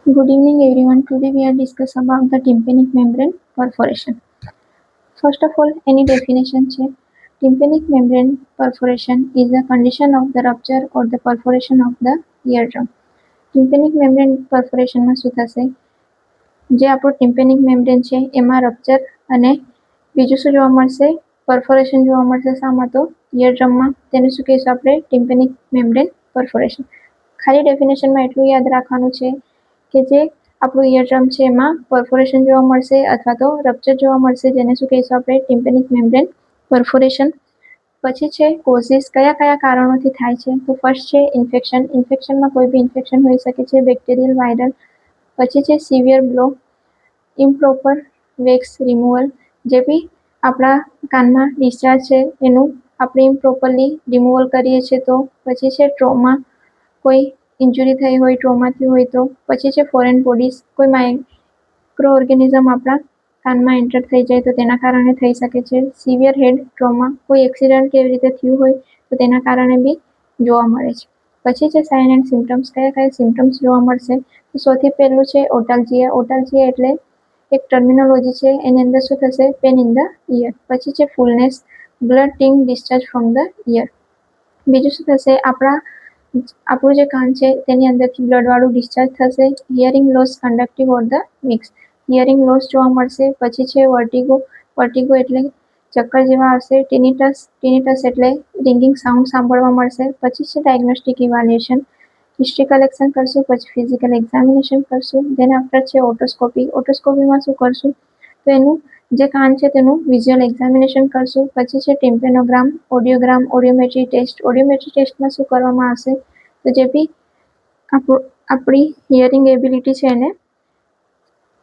Good evening everyone. Today we are discuss about the tympanic membrane perforation. First of all, any definition છે. Tympanic membrane perforation is a condition of the rupture or the perforation of the eardrum. Tympanic membrane perforation માં શું થશે? જે આપણો tympanic membrane છે એમાં rupture અને બીજું શું જોવા મળશે? perforation જોવા મળશે શામાં તો eardrum માં. તેને શું કહીશું આપણે? tympanic membrane perforation. ખાલી ડેફિનેશનમાં એટલું યાદ રાખવાનું છે કે જે આપણું ઇયરડ્રમ છે એમાં પરફોરેશન જોવા મળશે અથવા તો રપ્ચર જોવા મળશે, જેને શું કહીશું આપણે? ટિમ્પેનિક મેમ્બ્રેન પરફોરેશન. પછી છે કોઝિસ, કયા કયા કારણોથી થાય છે? તો ફર્સ્ટ છે ઇન્ફેક્શન. ઇન્ફેક્શનમાં કોઈ બી ઇન્ફેક્શન હોઈ શકે છે, બેક્ટેરિયલ, વાયરલ. પછી છે severe blow, improper wax removal, જે બી આપણા કાનમાં ડિસ્ચાર્જ છે એનું આપણે ઇમ્પ્રોપરલી રિમૂવલ કરીએ છીએ તો. પછી છે ટ્રોમા, કોઈ ઇન્જુરી થઈ હોય, ટ્રોમાથી હોય તો. પછી છે ફોરેન બોડીઝ, કોઈ માઇક્રો ઓર્ગેનિઝમ આપણા કાનમાં એન્ટર થઈ જાય તો તેના કારણે થઈ શકે છે. સિવિયર હેડ ટ્રોમા, કોઈ એક્સિડન્ટ કેવી રીતે થયું હોય તો તેના કારણે બી જોવા મળે છે. પછી છે સાઇન એન્ડ સિમ્ટમ્સ, કયા કયા સિમ્ટમ્સ જોવા મળશે? તો સૌથી પહેલું છે ઓટાલ્જિયા. ઓટાલ્જિયા એટલે એક ટર્મિનોલોજી છે, એની અંદર શું થશે? Pain in the ear. પછી છે fullness, blood tinged discharge from the ear. બીજું શું થશે? આપણું જે કાન છે તેની અંદરથી બ્લડ વાળું ડિસ્ચાર્જ થશે. Hearing loss, conductive or the mix. Hearing loss જોવા મળશે. પછી છે વર્ટિગો. વર્ટિગો એટલે ચક્કર જેવા આવશે. ટિનિટસ, ટિનિટસ એટલે રિંગિંગ સાઉન્ડ સાંભળવા મળશે. પછી છે ડાયગ્નોસ્ટિક ઇવાલ્યુએશન, હિસ્ટ્રી કલેક્શન કરશું, પછી ફિઝિકલ એક્ઝામિનેશન કરશું. ધેન આફ્ટર છે ઓટોસ્કોપી. ઓટોસ્કોપીમાં શું કરશું? તો એનું જે કાન છે તેનું વિઝ્યુઅલ એક્ઝામિનેશન કરશું. પછી છે ટિમ્પેનોગ્રામ, ઓડિયોગ્રામ, ઓડિયોમેટ્રી ટેસ્ટ. ઓડિયોમેટ્રી ટેસ્ટમાં શું કરવામાં આવશે? તો જે બી આપણી હિયરિંગ એબિલિટી છે એને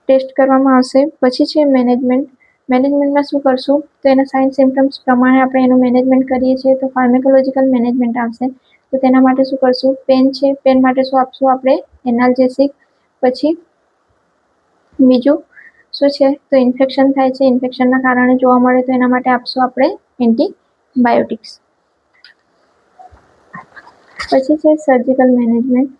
ટેસ્ટ કરવામાં આવશે. પછી છે મેનેજમેન્ટ. મેનેજમેન્ટમાં શું કરશું? તો એના સાઇન સિમ્ટમ્સ પ્રમાણે આપણે એનું મેનેજમેન્ટ કરીએ છીએ તો ફાર્મેકોલોજીકલ મેનેજમેન્ટ આવશે. તો તેના માટે શું કરશું? પેન છે, પેન માટે શું આપશું આપણે? એનાલ્જેસિક. પછી બીજું શું છે? તો ઇન્ફેક્શન થાય છે, ઇન્ફેક્શનના કારણે જોવા મળે તો એના માટે આપશું આપણે એન્ટીબાયોટિક્સ. પછી છે સર્જિકલ મેનેજમેન્ટ.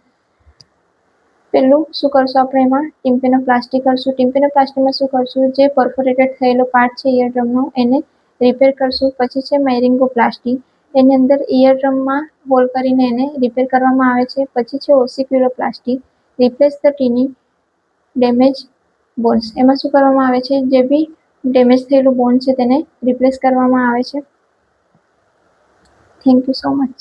પેલું શું કરશું આપણે? એમાં ટિમ્પેનોપ્લાસ્ટી કરશું. ટિમ્પેનોપ્લાસ્ટીમાં શું કરશું? જે પરફોરેટેડ થયેલો પાર્ટ છે ઇયરડ્રમનો એને રિપેર કરશું. પછી છે મેરિંગોપ્લાસ્ટી, એની અંદર ઇયરડ્રમમાં હોલ કરીને એને રિપેર કરવામાં આવે છે. પછી છે ઓસિક્યુલોપ્લાસ્ટી, રિપ્લેસ ધ ટીની ડેમેજ બોન્સ. એમાં શું કરવામાં આવે છે? જે બી ડેમેજ થયેલું બોન છે તેને રિપ્લેસ કરવામાં આવે છે. Thank you so much.